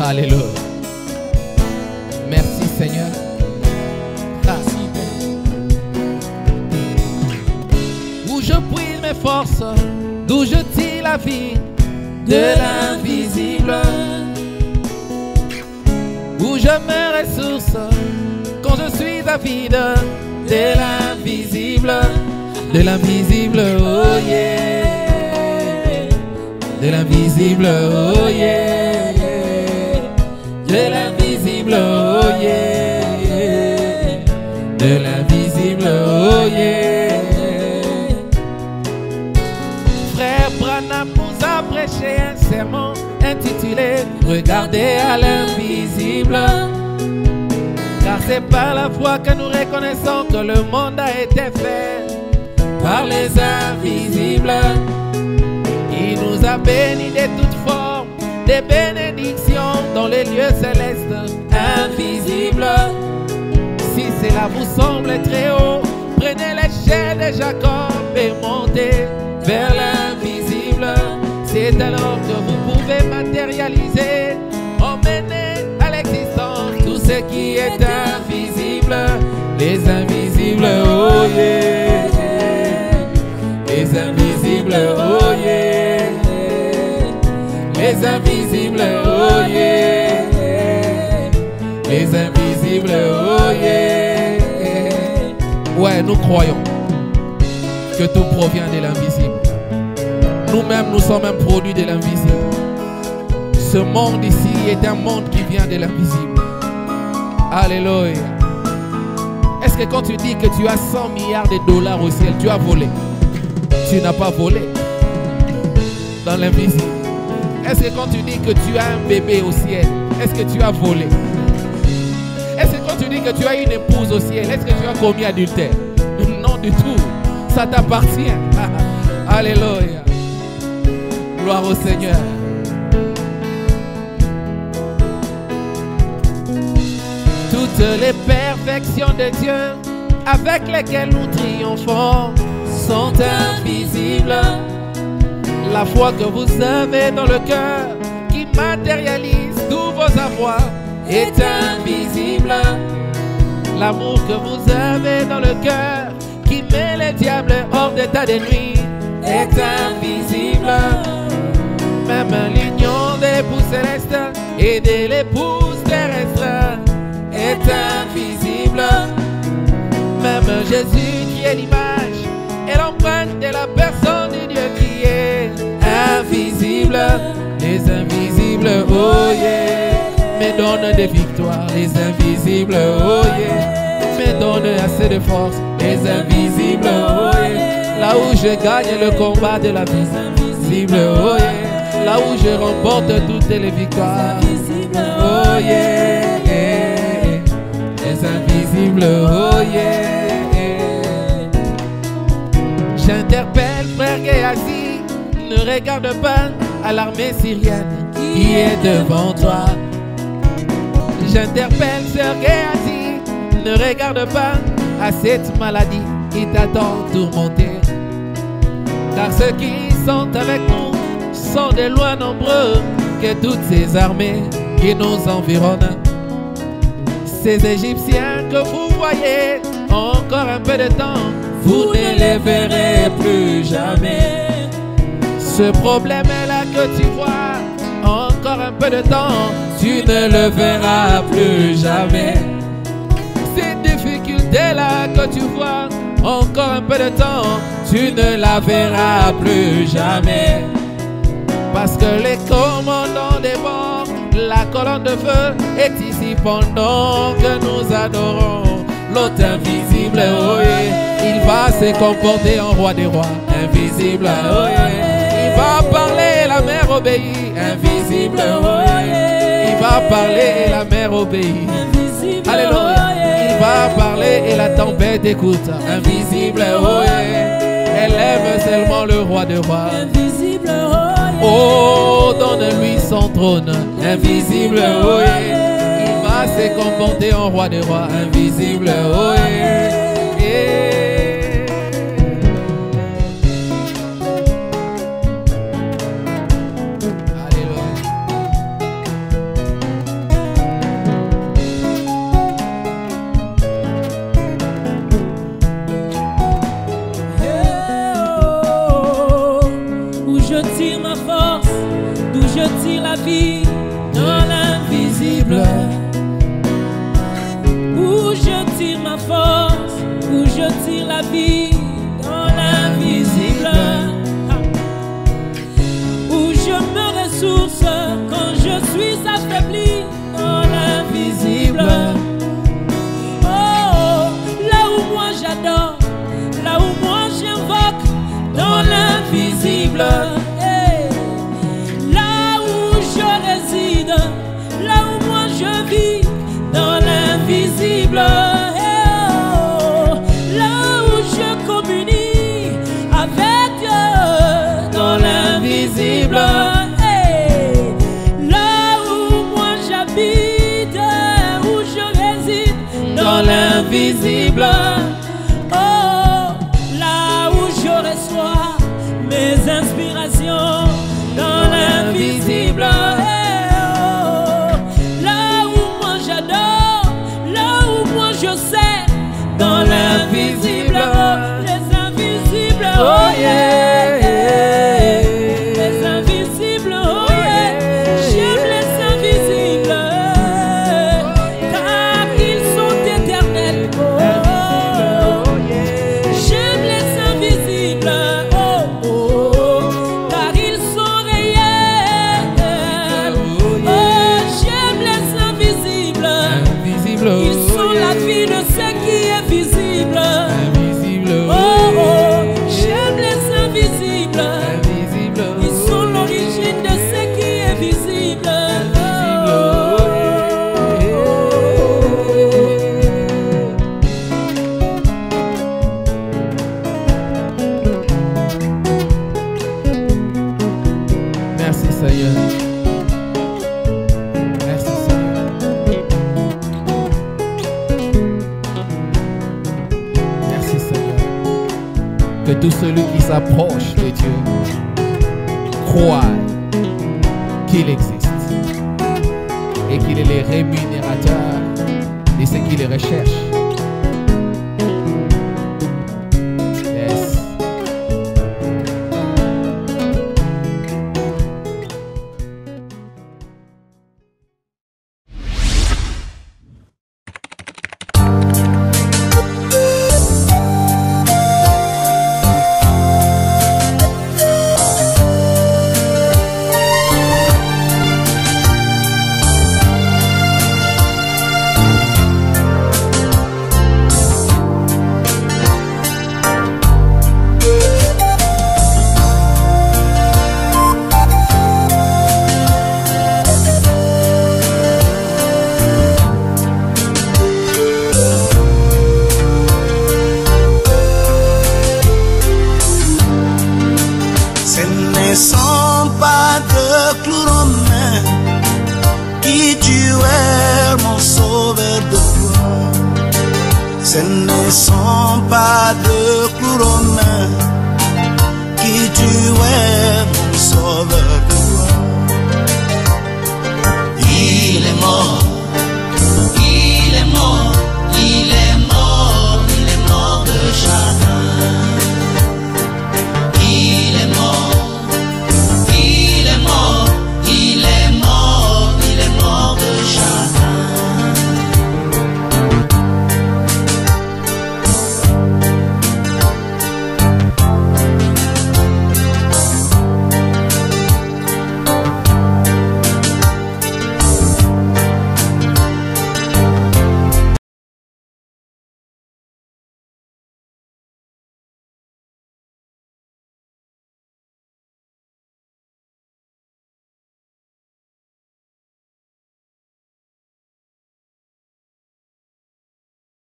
Alléluia. Merci Seigneur. Où je puise mes forces, d'où je tire la vie de l'invisible. Où je me ressource quand je suis avide de l'invisible. De l'invisible, oh yeah. De l'invisible, oh yeah. De l'invisible, oh yeah. De l'invisible, oh yeah. Frère Branham nous a prêché un sermon intitulé Regardez à l'invisible. Car c'est par la foi que nous reconnaissons que le monde a été fait par les invisibles. Il nous a bénis de toutes formes, des bénédictions dans les lieux célestes invisibles. Si cela vous semble très haut, prenez l'échelle de Jacob et montez vers l'invisible. C'est alors que vous pouvez matérialiser, emmener à l'existence tout ce qui est invisible. Les invisibles, oh yeah. Les invisibles, oh yeah. Les invisibles, oh yeah. Les invisibles, oh yeah. Ouais, nous croyons que tout provient de l'invisible. Nous-mêmes, nous sommes un produit de l'invisible. Ce monde ici est un monde qui vient de l'invisible. Alléluia. Est-ce que quand tu dis que tu as 100 milliards de dollars au ciel, tu as volé? Tu n'as pas volé dans l'invisible. Est-ce que quand tu dis que tu as un bébé au ciel, est-ce que tu as volé? Est-ce que quand tu dis que tu as une épouse au ciel, est-ce que tu as commis adultère? Non du tout. Ça t'appartient. Alléluia. Gloire au Seigneur. Toutes les perfections de Dieu avec lesquelles nous triomphons sont invisibles. La foi que vous avez dans le cœur qui matérialise tous vos avoirs est invisible. L'amour que vous avez dans le cœur qui met les diables hors d'état de nuit est invisible. Même l'union des époux célestes et de l'épouse terrestre est invisible. Même Jésus qui est l'image et l'empreinte de la personne de Dieu qui est invisible. Les invisibles, oh yeah, me donnent des victoires. Les invisibles, oh yeah, me donnent assez de force. Les invisibles, oh yeah, là où je gagne le combat de la vie. Invisible, oh yeah, là où je remporte toutes les victoires. Oh yeah, yeah. Les invisibles, oh yeah. J'interpelle frère Géasi, ne regarde pas à l'armée syrienne qui est devant toi. J'interpelle sœur Géasi, ne regarde pas à cette maladie qui t'attend tourmentée. Car ceux qui sont avec nous sont de loin nombreux que toutes ces armées qui nous environnent. Ces Égyptiens que vous voyez, encore un peu de temps, vous ne les verrez plus jamais. Ce problème-là que tu vois, encore un peu de temps, tu ne le verras plus jamais. Cette difficulté-là que tu vois, encore un peu de temps, tu ne la verras plus jamais. Parce que les commandants des morts, la colonne de feu est ici pendant que nous adorons l'autre invisible, oh yeah. Il va se comporter en roi des rois, invisible, oh yeah. Il va parler, la mer obéit, invisible, oh yeah. Il va parler et la mer obéit, alléluia. Il va parler et la tempête écoute, invisible, oh yeah. Elle aime seulement le roi des rois, invisible, oh yeah. Oh, donne-lui son trône, invisible, oh yeah. Il va se comporter en roi des rois, invisible, oh yeah. Yeah. Alléluia. vie dans l'invisible, où je tire ma force, où je tire la vie dans l'invisible, où je me ressource quand je suis affaibli dans l'invisible. Oh, là où moi j'adore, là où moi j'invoque dans l'invisible. Hey. Là où je réside, là où moi je vis dans l'invisible. Hey, oh. Là où je communie avec Dieu dans l'invisible. Hey. Là où moi j'habite, où je réside dans l'invisible. Oh, là où je reçois mes inspirations dans l'invisible. Hey, oh, là où moi j'adore, là où moi je sais dans l'invisible. Les invisibles, oh yeah, les invisibles, oh yeah. J'aime les invisibles car ils sont éternels. Oh, j'aime les invisibles, oh, oh, car ils sont réels. Oh, j'aime les invisibles. Ils sont la vie de ce qui est visible. Oh, oh, j'aime les invisibles. Ils sont l'origine de ce qui est visible. Merci Seigneur. Merci Seigneur. Merci Seigneur. Que tout celui qui s'approche de Dieu croit qu'il existe et qu'il est le rémunérateur de ceux qui le recherchent. Yes. Ce ne sont pas de clous romains qui tuèrent mon sauveur de gloire. Ce ne sont pas de clous romains